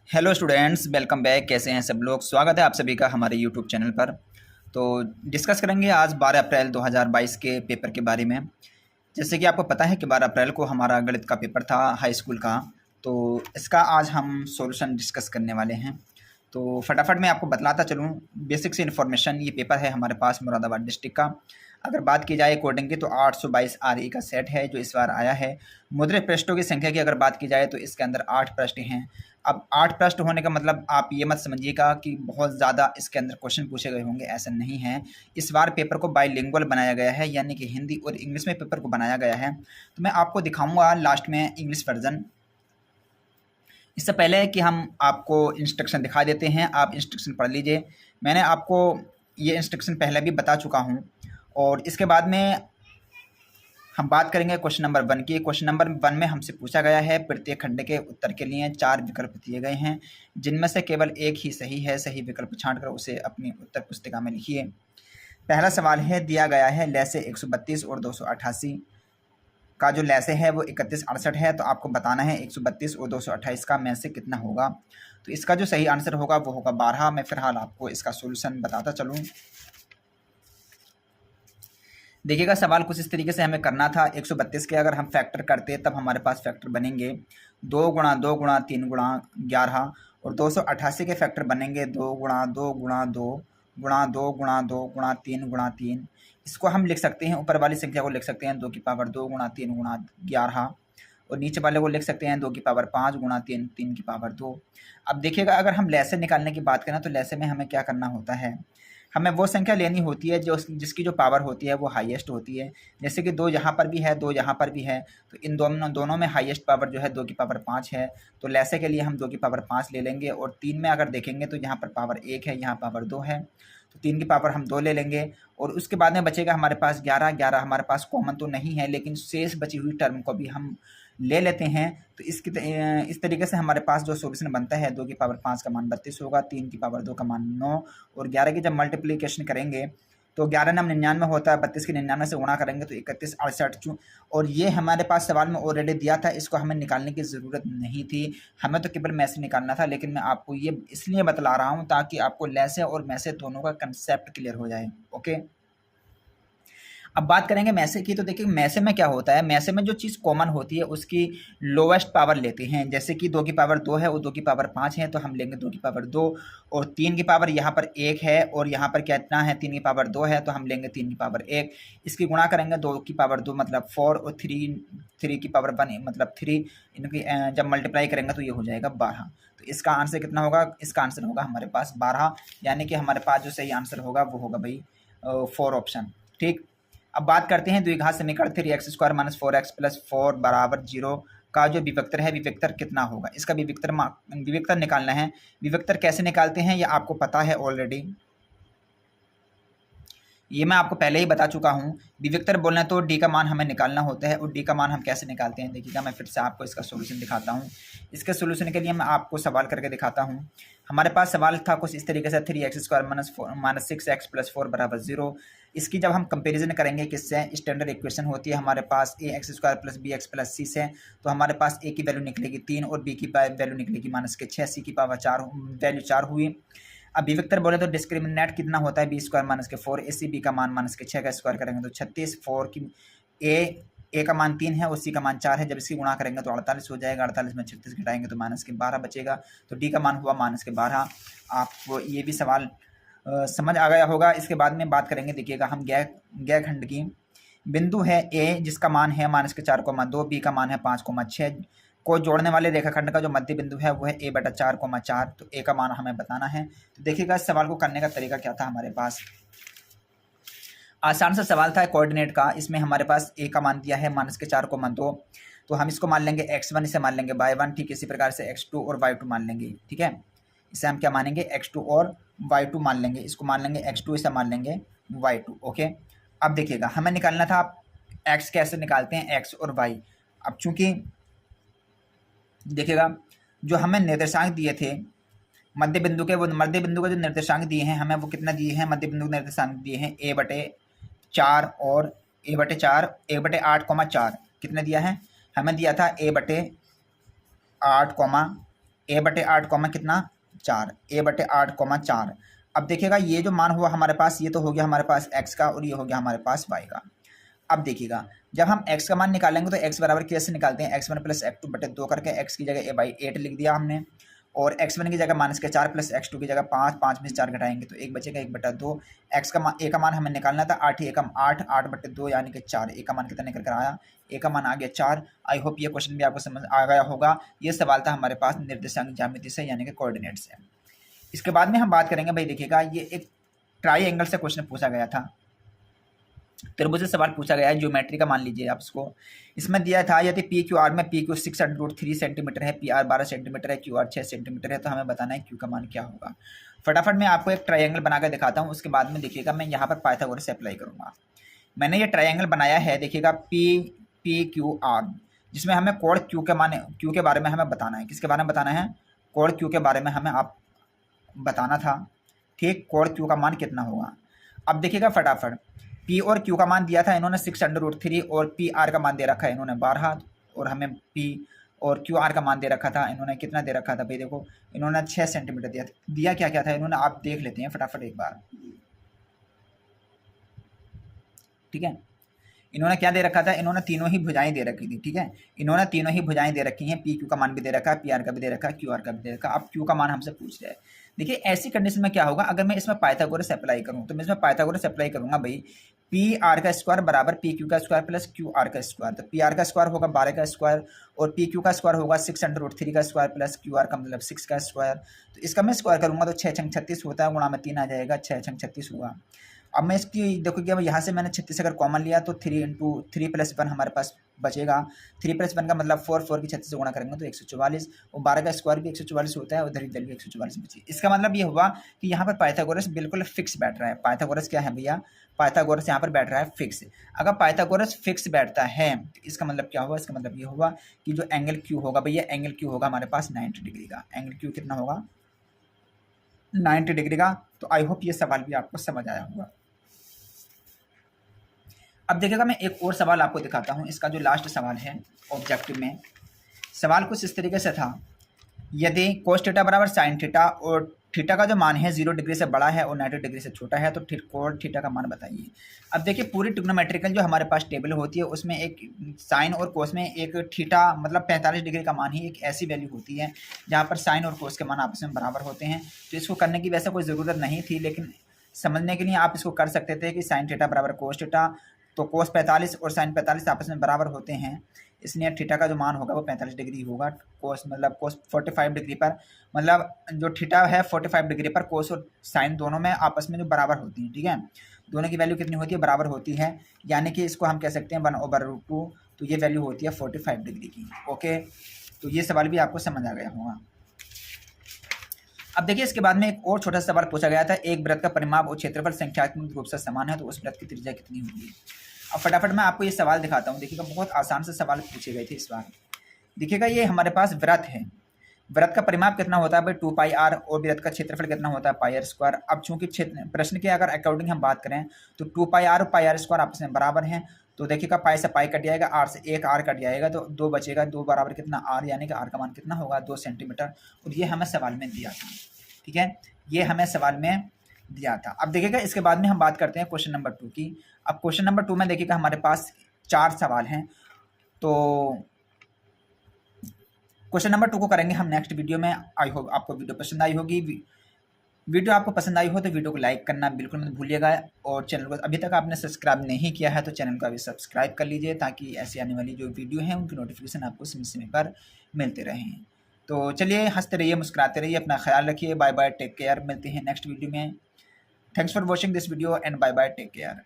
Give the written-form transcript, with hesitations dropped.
Hello students, welcome back. कैसे हैं सब लोग? स्वागत है आप सभी का हमारे यूट्यूब चैनल पर। तो डिस्कस करेंगे आज 12 अप्रैल 2022 के पेपर के बारे में। जैसे कि आपको पता है कि 12 अप्रैल को हमारा गणित का पेपर था, हाई स्कूल का। तो इसका आज हम सॉल्यूशन डिस्कस करने वाले हैं। तो फटाफट मैं आपको बतलाता चलूँ बेसिक से इन्फॉर्मेशन। ये पेपर है हमारे पास मुरादाबाद डिस्ट्रिक्ट का। अगर बात की जाए कोडिंग की तो 822 आरई का सेट है जो इस बार आया है। मुद्रित पृष्ठों की संख्या की अगर बात की जाए तो इसके अंदर 8 पृष्ठ हैं। अब 8 पृष्ठ होने का मतलब आप ये मत समझिएगा कि बहुत ज़्यादा इसके अंदर क्वेश्चन पूछे गए होंगे, ऐसा नहीं है। इस बार पेपर को बाइलिंगुअल बनाया गया है, यानी कि हिंदी और इंग्लिश में पेपर को बनाया गया है। तो मैं आपको दिखाऊंगा लास्ट में इंग्लिश वर्जन। इससे पहले कि हम आपको इंस्ट्रक्शन दिखा देते हैं, आप इंस्ट्रक्शन पढ़ लीजिए। मैंने आपको ये इंस्ट्रक्शन पहले भी बता चुका हूँ। और इसके बाद में हम बात करेंगे क्वेश्चन नंबर 1 की। क्वेश्चन नंबर 1 में हमसे पूछा गया है प्रत्येक खंड के उत्तर के लिए 4 विकल्प दिए गए हैं, जिनमें से केवल एक ही सही है। सही विकल्प छांटकर उसे अपनी उत्तर पुस्तिका में लिखिए। पहला सवाल है, दिया गया है लैसे 132 और 288 का जो लैसे है वो 3168 है। तो आपको बताना है 132 और 228 का में से कितना होगा। तो इसका जो सही आंसर होगा वो होगा 12। मैं फिलहाल आपको इसका सोल्यूशन बताता चलूँ। देखिएगा, सवाल कुछ इस तरीके से हमें करना था। 132 के अगर हम फैक्टर करते तब हमारे पास फैक्टर बनेंगे 2 गुणा 2 गुणा 3 गुणा 11। और 288 के फैक्टर बनेंगे 2 गुणा 2 गुणा 2 गुणा 2 गुणा 2 गुणा 3 गुणा 3। इसको हम लिख सकते हैं, ऊपर वाली संख्या को लिख सकते हैं 2 की पावर 2 गुणा 3 गुणा 11। और नीचे वाले को लिख सकते हैं 2 की पावर 5 गुणा 3 3 की पावर 2। अब देखिएगा, अगर हम लैसे निकालने की बात करें तो लैसे में हमें क्या करना होता है, हमें वो संख्या लेनी होती है जो जिसकी जो पावर होती है वो हाईएस्ट होती है। जैसे कि 2 यहाँ पर भी है, 2 यहाँ पर भी है। तो इन दोनों में हाईएस्ट पावर जो है 2 की पावर 5 है। तो लैसे के लिए हम 2 की पावर 5 ले लेंगे। और 3 में अगर देखेंगे तो यहाँ पर पावर 1 है, यहाँ पावर 2 है। तो 3 की पावर हम 2 ले लेंगे। और उसके बाद में बचेगा हमारे पास 11। 11 हमारे पास कॉमन तो नहीं है, लेकिन शेष बची हुई टर्म को भी हम ले लेते हैं। तो इस तरीके से हमारे पास जो सॉल्यूशन बनता है 2 की पावर 5 का मान 32 होगा, 3 की पावर 2 का मान 9। और 11 की जब मल्टीप्लिकेशन करेंगे तो 11 नाम 99 होता है, 32 की 99 से गुणा करेंगे तो 3168। और ये हमारे पास सवाल में ऑलरेडी दिया था, इसको हमें निकालने की ज़रूरत नहीं थी। हमें तो केवल मैसे निकालना था, लेकिन मैं आपको ये इसलिए बतला रहा हूँ ताकि आपको लैसे और मैसे दोनों का कंसेप्ट क्लियर हो जाए। ओके, अब बात करेंगे मैसे की। तो देखिए, मैसे में क्या होता है, मैसे में जो चीज़ कॉमन होती है उसकी लोवेस्ट पावर लेते हैं। जैसे कि 2 की पावर 2 है और 2 की पावर 5 है, तो हम लेंगे 2 की पावर 2। और 3 की पावर यहाँ पर 1 है और यहाँ पर कितना है, 3 की पावर 2 है, तो हम लेंगे 3 की पावर 1। इसकी गुणा करेंगे 2 की पावर 2 मतलब 4 और 3 की पावर 1 मतलब 3। इनकी जब मल्टीप्लाई करेंगे तो ये हो जाएगा 12। तो इसका आंसर कितना होगा, इसका आंसर होगा हमारे पास 12। यानी कि हमारे पास जो सही आंसर होगा वो होगा भाई 4 ऑप्शन। ठीक। अब बात करते हैं द्विघात समीकरण 3x² माइनस 4x प्लस 4 बराबर 0 का जो विविक्तर है, विविक्तर कितना होगा। इसका विविक्तर निकालना है। विविक्तर कैसे निकालते हैं ये आपको पता है ऑलरेडी, ये मैं आपको पहले ही बता चुका हूँ। विविक्तर बोलना तो डी का मान हमें निकालना होता है। और डी का मान हम कैसे निकालते हैं देखिएगा, मैं फिर से आपको इसका सोल्यूशन दिखाता हूँ। इसके सोल्यूशन के लिए मैं आपको सवाल करके दिखाता हूँ। हमारे पास सवाल था कुछ इस तरीके से, 3x² माइनस 6x प्लस 4 बराबर 0। इसकी जब हम कंपेरिजन करेंगे किससे, स्टैंडर्ड इक्वेशन होती है हमारे पास ax² plus bx plus c से। तो हमारे पास a की वैल्यू निकलेगी 3 और b की वैल्यू निकलेगी -6, c की पावर 4 वैल्यू 4 हुई। अब विविक्तर बोले तो डिस्क्रिमिनेंट कितना होता है, b² माइनस के 4 ac b का मान माइनस के 6 का स्क्वायर करेंगे तो 36। 4 की ए का मान 3 है और सी का मान 4 है। जब इसकी गुणा करेंगे तो 48 हो जाएगा। 48 में 36 घटाएंगे तो माइनस के 12 बचेगा। तो डी का मान हुआ माइनस के 12। आपको ये भी सवाल समझ आ गया होगा। इसके बाद में बात करेंगे, देखिएगा हम गैर खंड की। बिंदु है ए जिसका मान है -4,2, बी का मान है 5,6 को जोड़ने वाले रेखाखंड का जो मध्य बिंदु है वो है a/4,4। तो ए का मान हमें बताना है। तो देखिएगा इस सवाल को करने का तरीका क्या था हमारे पास। आसान सा सवाल था कोऑर्डिनेट का। इसमें हमारे पास ए का मान दिया है -4,2। तो हम इसको मान लेंगे x1, इसे मान लेंगे y1। ठीक, इसी प्रकार से x2 और y2 मान लेंगे। ठीक है, इसे हम क्या मानेंगे, x2 और y2 मान लेंगे। इसको मान लेंगे x2, इसे मान लेंगे y2। ओके, अब देखिएगा हमें निकालना था x कैसे निकालते हैं, x और y। अब चूंकि देखिएगा जो हमें निर्देशांक दिए थे मध्य बिंदु के, वो मध्य बिंदु के जो निर्देशांक दिए हैं हमें, वो कितना दिए हैं, मध्य बिंदु के निर्देशांक दिए हैं a/4 और a/8,4। कितना दिया है, हमें दिया था a/8, a बटे 8 कॉमा कितना 4, a बटे 8 कॉमा 4। अब देखिएगा ये जो मान हुआ हमारे पास, ये तो हो गया हमारे पास x का और ये हो गया हमारे पास y का। अब देखिएगा जब हम x का मान निकालेंगे तो x बराबर कैसे निकालते हैं, x1 प्लस x2 बटे 2 करके x की जगह a/8 लिख दिया हमने, और x1 की जगह -4 प्लस x2 की जगह 5, 5 में से 4 घटाएंगे तो 1 बचेगा 1/2। x का मान, a का मान हमें निकालना था 8 एकम 8, 8 बटे 2 यानी कि 4। a का मान कितना निकल कर आया, a का मान आ गया 4। आई होप ये क्वेश्चन भी आपको समझ आ गया होगा। ये सवाल था हमारे पास निर्देशांक ज्यामिति से यानी कि कोऑर्डिनेट से। इसके बाद में हम बात करेंगे भाई, देखिएगा ये एक ट्राई से क्वेश्चन पूछा गया था, त्रिभुज से सवाल पूछा गया है, ज्योमेट्री का मान लीजिए आप इसको। इसमें दिया था यदि पी क्यू आर में पी क्यू 6√3 सेंटीमीटर है, पी आर 12 सेंटीमीटर है, क्यू आर 6 सेंटीमीटर है, तो हमें बताना है क्यू का मान क्या होगा। फटाफट मैं आपको एक ट्रायंगल बनाकर दिखाता हूँ, उसके बाद में देखिएगा मैं यहाँ पर पाइथागोरस अप्लाई करूँगा। मैंने ये ट्रायंगल बनाया है, देखिएगा पी क्यू आर, जिसमें हमें कोण क्यू के मान, क्यू के बारे में हमें बताना है। किसके बारे में बताना है, कोण क्यू के बारे में हमें आप बताना था, ठीक। कोण क्यू का मान कितना होगा। अब देखिएगा फटाफट, पी और क्यू का मान दिया था इन्होंने 6√3 और पी आर का मान दे रखा है इन्होंने 12, और हमें पी और क्यू आर का मान दे रखा था इन्होंने कितना दे रखा था भाई, देखो इन्होंने 6 सेंटीमीटर दिया था। दिया क्या क्या था इन्होंने, आप देख लेते हैं फटाफट एक बार, ठीक है। इन्होंने क्या दे रखा था, इन्होंने तीनों ही भुजाएं दे रखी थी, ठीक है। इन्होंने तीनों ही भुजाएं दे रखी हैं, पी क्यू का मान भी दे रखा है, पी आर का भी दे रखा है, क्यू आर का भी दे रखा है। अब क्यू का मान हमसे पूछ रहा है। देखिए ऐसी कंडीशन में क्या होगा, अगर मैं इसमें पाइथागोरस अप्लाई करूं तो मैं इसमें पाइथागोरस अप्लाई करूंगा भाई, पी आर का स्क्वायर बराबर पी क्यू का स्क्वायर प्लस क्यू आर का स्क्वायर। तो पी आर का स्क्वायर होगा 12 का स्क्वायर और पी क्यू का स्क्वायर होगा 6√3 का स्क्वायर प्लस क्यू आर का मतलब 6 का स्क्वायर। तो इसका मैं स्क्वायर करूंगा तो 6 छंग 36 होता है, गुणा में 3 आ जाएगा, 6 छंग 36 होगा। अब मैं इसकी देखो कि यहाँ से मैंने 36 अगर कॉमन लिया तो 3 इंटू 3 प्लस 1 हमारे पास बचेगा। 3 प्लस 1 का मतलब 4, 4 की 36 से गुणा करेंगे तो 144, और 12 का स्क्वायर भी 144 होता है, उधर ही वैल्यू 144 बची। इसका मतलब ये हुआ कि यहाँ पर पाइथागोरस बिल्कुल फिक्स बैठ रहा है। पाइथागोरस क्या है भैया, पाइथागोरस यहाँ पर बैठ रहा है फिक्स। अगर पाइथागोरस फिक्स बैठता है तो इसका मतलब क्या होगा, इसका मतलब ये होगा कि जो एंगल क्यू होगा भैया, एंगल क्यू होगा हमारे पास 90 डिग्री का। एंगल क्यू कितना होगा, 90 डिग्री का। तो आई होप ये सवाल भी आपको समझ आया होगा। अब देखिएगा मैं एक और सवाल आपको दिखाता हूँ, इसका जो लास्ट सवाल है ऑब्जेक्टिव में। सवाल कुछ इस तरीके से था, यदि कोस थीटा बराबर साइन थीटा और थीटा का जो मान है 0 डिग्री से बड़ा है और 90 डिग्री से छोटा है तो कोण थीटा का मान बताइए। अब देखिए पूरी ट्रिग्नोमेट्रिकल जो हमारे पास टेबल होती है उसमें एक साइन और कोस में एक थीटा मतलब 45 डिग्री का मान ही एक ऐसी वैल्यू होती है जहाँ पर साइन और कोस के मान आपस में बराबर होते हैं। तो इसको करने की वैसे कोई ज़रूरत नहीं थी, लेकिन समझने के लिए आप इसको कर सकते थे कि साइन थीटा बराबर कोस थीटा, तो कोस 45 और साइन 45 आपस में बराबर होते हैं, इसलिए थीटा का जो मान होगा वो 45 डिग्री होगा। कोस मतलब कोस 45 डिग्री पर, मतलब जो थीटा है 45 डिग्री पर कोस और साइन दोनों में आपस में जो बराबर होती हैं, ठीक है। दोनों की वैल्यू कितनी होती है, बराबर होती है, यानी कि इसको हम कह सकते हैं 1/√2। तो ये वैल्यू होती है 45 डिग्री की। ओके, तो ये सवाल भी आपको समझ आ गया होगा। अब देखिए इसके बाद में एक और छोटा सा सवाल पूछा गया था, एक वृत्त का परिमाप और क्षेत्रफल संख्यात्मक रूप से समान है तो उस वृत्त की त्रिज्या कितनी होगी। अब फटाफट मैं आपको ये सवाल दिखाता हूँ। देखिएगा बहुत आसान से सवाल पूछे गए थे इस बार। देखिएगा ये हमारे पास वृत्त है, वृत्त का परिमाप कितना होता है भाई 2πr, और वृत्त का क्षेत्रफल कितना होता है πr²। अब चूंकि प्रश्न के अगर अकॉर्डिंग हम बात करें तो 2πr और πr² आपस में बराबर हैं, तो देखिएगा पाई से पाई कट जाएगा, आर से एक आर कट जाएगा, तो 2 बचेगा, 2 बराबर कितना आर, यानी कि आर का मान कितना होगा 2 सेंटीमीटर। और ये हमें सवाल में दिया था, ठीक है, ये हमें सवाल में दिया था। अब देखिएगा इसके बाद में हम बात करते हैं क्वेश्चन नंबर 2 की। अब क्वेश्चन नंबर 2 में देखिएगा हमारे पास 4 सवाल हैं, तो क्वेश्चन नंबर 2 को करेंगे हम नेक्स्ट वीडियो में। आई होप आपको वीडियो पसंद आई होगी। वीडियो आपको पसंद आई हो तो वीडियो को लाइक करना बिल्कुल मत भूलिएगा, और चैनल को अभी तक आपने सब्सक्राइब नहीं किया है तो चैनल को अभी सब्सक्राइब कर लीजिए, ताकि ऐसी आने वाली जो वीडियो हैं उनकी नोटिफिकेशन आपको समय समय पर मिलते रहें। तो चलिए हंसते रहिए, मुस्कुराते रहिए, अपना ख्याल रखिए। Bye bye, take care. मिलते हैं नेक्स्ट वीडियो में। Thanks for watching this video and bye bye, take care.